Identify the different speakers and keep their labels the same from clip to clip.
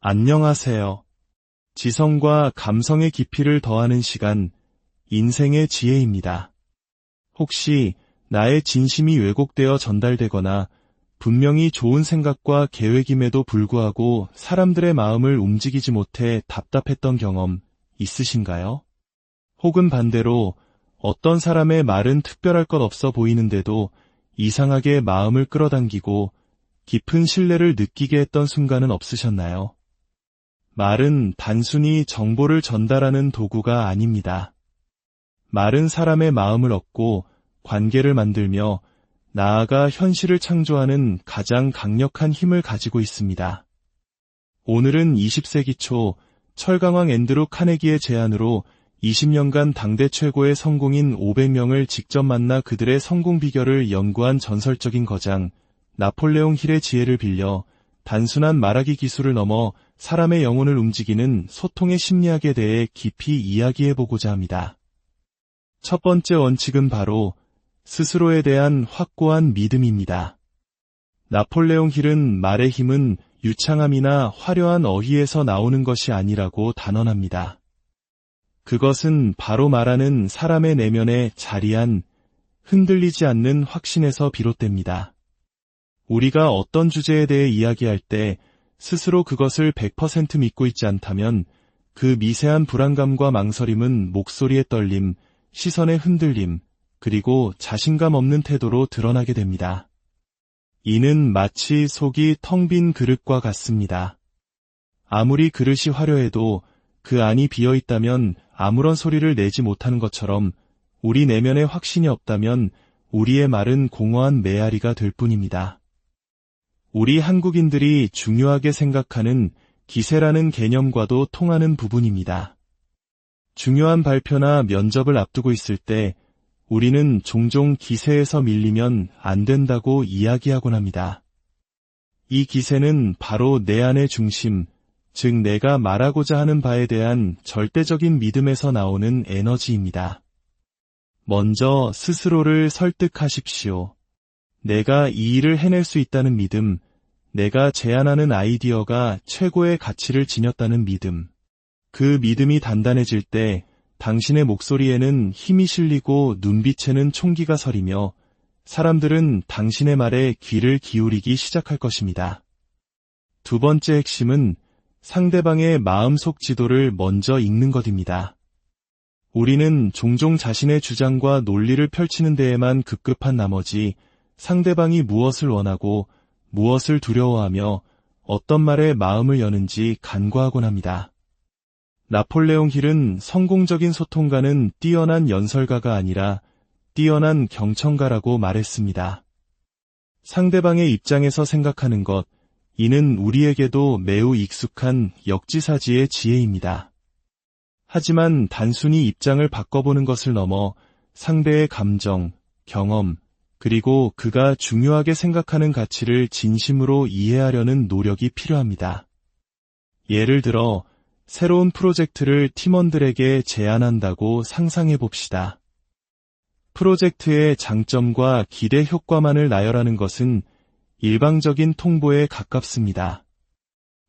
Speaker 1: 안녕하세요. 지성과 감성의 깊이를 더하는 시간, 인생의 지혜입니다. 혹시 나의 진심이 왜곡되어 전달되거나 분명히 좋은 생각과 계획임에도 불구하고 사람들의 마음을 움직이지 못해 답답했던 경험 있으신가요? 혹은 반대로 어떤 사람의 말은 특별할 것 없어 보이는데도 이상하게 마음을 끌어당기고 깊은 신뢰를 느끼게 했던 순간은 없으셨나요? 말은 단순히 정보를 전달하는 도구가 아닙니다. 말은 사람의 마음을 얻고 관계를 만들며 나아가 현실을 창조하는 가장 강력한 힘을 가지고 있습니다. 오늘은 20세기 초 철강왕 앤드루 카네기의 제안으로 20년간 당대 최고의 성공인 500명을 직접 만나 그들의 성공 비결을 연구한 전설적인 거장 나폴레옹 힐의 지혜를 빌려 단순한 말하기 기술을 넘어 사람의 영혼을 움직이는 소통의 심리학에 대해 깊이 이야기해보고자 합니다. 첫 번째 원칙은 바로 스스로에 대한 확고한 믿음입니다. 나폴레옹 힐은 말의 힘은 유창함이나 화려한 어휘에서 나오는 것이 아니라고 단언합니다. 그것은 바로 말하는 사람의 내면에 자리한 흔들리지 않는 확신에서 비롯됩니다. 우리가 어떤 주제에 대해 이야기할 때 스스로 그것을 100% 믿고 있지 않다면 그 미세한 불안감과 망설임은 목소리의 떨림, 시선의 흔들림, 그리고 자신감 없는 태도로 드러나게 됩니다. 이는 마치 속이 텅 빈 그릇과 같습니다. 아무리 그릇이 화려해도 그 안이 비어있다면 아무런 소리를 내지 못하는 것처럼 우리 내면에 확신이 없다면 우리의 말은 공허한 메아리가 될 뿐입니다. 우리 한국인들이 중요하게 생각하는 기세라는 개념과도 통하는 부분입니다. 중요한 발표나 면접을 앞두고 있을 때 우리는 종종 기세에서 밀리면 안 된다고 이야기하곤 합니다. 이 기세는 바로 내 안의 중심, 즉 내가 말하고자 하는 바에 대한 절대적인 믿음에서 나오는 에너지입니다. 먼저 스스로를 설득하십시오. 내가 이 일을 해낼 수 있다는 믿음, 내가 제안하는 아이디어가 최고의 가치를 지녔다는 믿음. 그 믿음이 단단해질 때 당신의 목소리에는 힘이 실리고 눈빛에는 총기가 서리며 사람들은 당신의 말에 귀를 기울이기 시작할 것입니다. 두 번째 핵심은 상대방의 마음속 지도를 먼저 읽는 것입니다. 우리는 종종 자신의 주장과 논리를 펼치는 데에만 급급한 나머지 상대방이 무엇을 원하고 무엇을 두려워하며 어떤 말에 마음을 여는지 간과하곤 합니다. 나폴레옹 힐은 성공적인 소통가는 뛰어난 연설가가 아니라 뛰어난 경청가라고 말했습니다. 상대방의 입장에서 생각하는 것, 이는 우리에게도 매우 익숙한 역지사지의 지혜입니다. 하지만 단순히 입장을 바꿔보는 것을 넘어 상대의 감정, 경험, 그리고 그가 중요하게 생각하는 가치를 진심으로 이해하려는 노력이 필요합니다. 예를 들어 새로운 프로젝트를 팀원들에게 제안한다고 상상해 봅시다. 프로젝트의 장점과 기대 효과만을 나열하는 것은 일방적인 통보에 가깝습니다.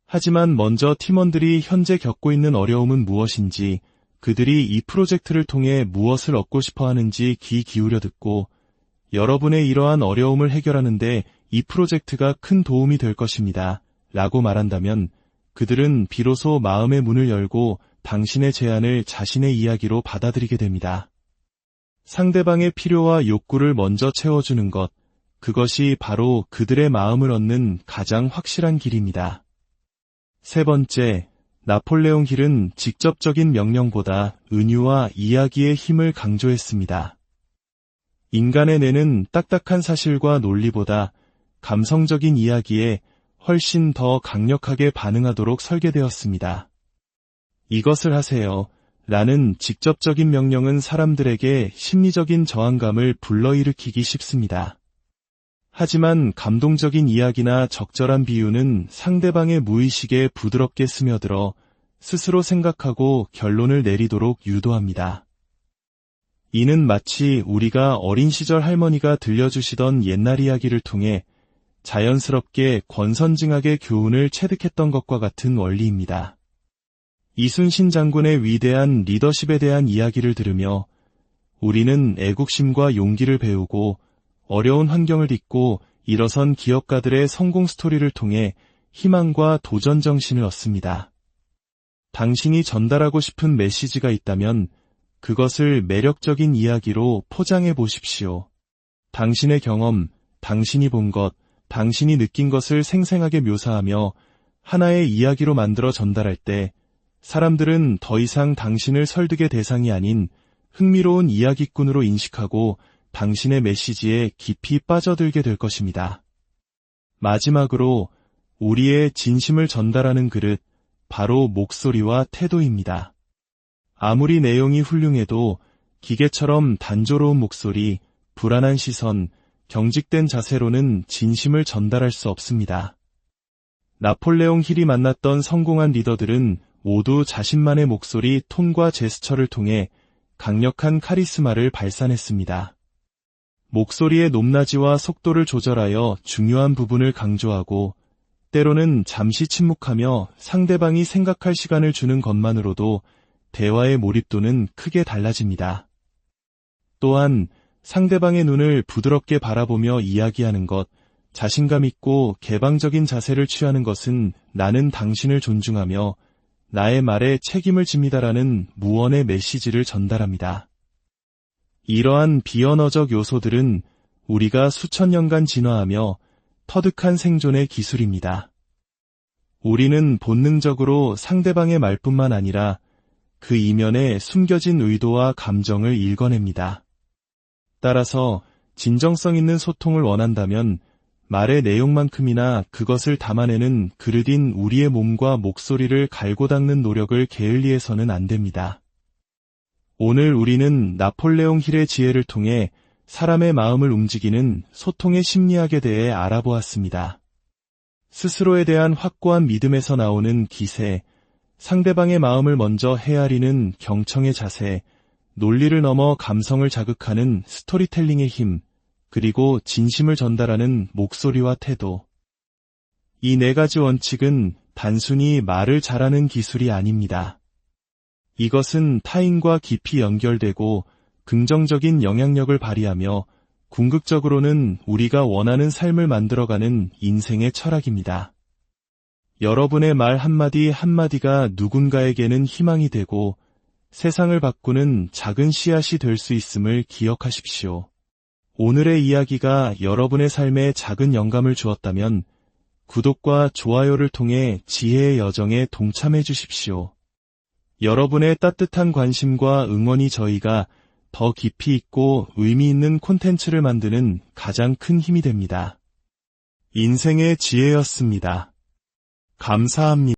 Speaker 1: 하지만 먼저 팀원들이 현재 겪고 있는 어려움은 무엇인지, 그들이 이 프로젝트를 통해 무엇을 얻고 싶어 하는지 귀 기울여 듣고 여러분의 이러한 어려움을 해결하는데 이 프로젝트가 큰 도움이 될 것입니다. 라고 말한다면 그들은 비로소 마음의 문을 열고 당신의 제안을 자신의 이야기로 받아들이게 됩니다. 상대방의 필요와 욕구를 먼저 채워주는 것, 그것이 바로 그들의 마음을 얻는 가장 확실한 길입니다. 세 번째, 나폴레옹 힐은 직접적인 명령보다 은유와 이야기의 힘을 강조했습니다. 인간의 뇌는 딱딱한 사실과 논리보다 감성적인 이야기에 훨씬 더 강력하게 반응하도록 설계되었습니다. 이것을 하세요. 라는 직접적인 명령은 사람들에게 심리적인 저항감을 불러일으키기 쉽습니다. 하지만 감동적인 이야기나 적절한 비유는 상대방의 무의식에 부드럽게 스며들어 스스로 생각하고 결론을 내리도록 유도합니다. 이는 마치 우리가 어린 시절 할머니가 들려주시던 옛날 이야기를 통해 자연스럽게 권선징악의 교훈을 체득했던 것과 같은 원리입니다. 이순신 장군의 위대한 리더십에 대한 이야기를 들으며 우리는 애국심과 용기를 배우고 어려운 환경을 딛고 일어선 기업가들의 성공 스토리를 통해 희망과 도전 정신을 얻습니다. 당신이 전달하고 싶은 메시지가 있다면 그것을 매력적인 이야기로 포장해 보십시오. 당신의 경험, 당신이 본 것, 당신이 느낀 것을 생생하게 묘사하며 하나의 이야기로 만들어 전달할 때 사람들은 더 이상 당신을 설득의 대상이 아닌 흥미로운 이야기꾼으로 인식하고 당신의 메시지에 깊이 빠져들게 될 것입니다. 마지막으로 우리의 진심을 전달하는 그릇, 바로 목소리와 태도입니다. 아무리 내용이 훌륭해도 기계처럼 단조로운 목소리, 불안한 시선, 경직된 자세로는 진심을 전달할 수 없습니다. 나폴레옹 힐이 만났던 성공한 리더들은 모두 자신만의 목소리, 톤과 제스처를 통해 강력한 카리스마를 발산했습니다. 목소리의 높낮이와 속도를 조절하여 중요한 부분을 강조하고 때로는 잠시 침묵하며 상대방이 생각할 시간을 주는 것만으로도 대화의 몰입도는 크게 달라집니다. 또한 상대방의 눈을 부드럽게 바라보며 이야기하는 것, 자신감 있고 개방적인 자세를 취하는 것은 나는 당신을 존중하며 나의 말에 책임을 집니다라는 무언의 메시지를 전달합니다. 이러한 비언어적 요소들은 우리가 수천 년간 진화하며 터득한 생존의 기술입니다. 우리는 본능적으로 상대방의 말뿐만 아니라 그 이면에 숨겨진 의도와 감정을 읽어냅니다. 따라서 진정성 있는 소통을 원한다면 말의 내용만큼이나 그것을 담아내는 그릇인 우리의 몸과 목소리를 갈고 닦는 노력을 게을리해서는 안 됩니다. 오늘 우리는 나폴레옹 힐의 지혜를 통해 사람의 마음을 움직이는 소통의 심리학에 대해 알아보았습니다. 스스로에 대한 확고한 믿음에서 나오는 기세, 상대방의 마음을 먼저 헤아리는 경청의 자세, 논리를 넘어 감성을 자극하는 스토리텔링의 힘, 그리고 진심을 전달하는 목소리와 태도. 이 네 가지 원칙은 단순히 말을 잘하는 기술이 아닙니다. 이것은 타인과 깊이 연결되고 긍정적인 영향력을 발휘하며 궁극적으로는 우리가 원하는 삶을 만들어가는 인생의 철학입니다. 여러분의 말 한마디 한마디가 누군가에게는 희망이 되고 세상을 바꾸는 작은 씨앗이 될 수 있음을 기억하십시오. 오늘의 이야기가 여러분의 삶에 작은 영감을 주었다면 구독과 좋아요를 통해 지혜의 여정에 동참해 주십시오. 여러분의 따뜻한 관심과 응원이 저희가 더 깊이 있고 의미 있는 콘텐츠를 만드는 가장 큰 힘이 됩니다. 인생의 지혜였습니다. 감사합니다.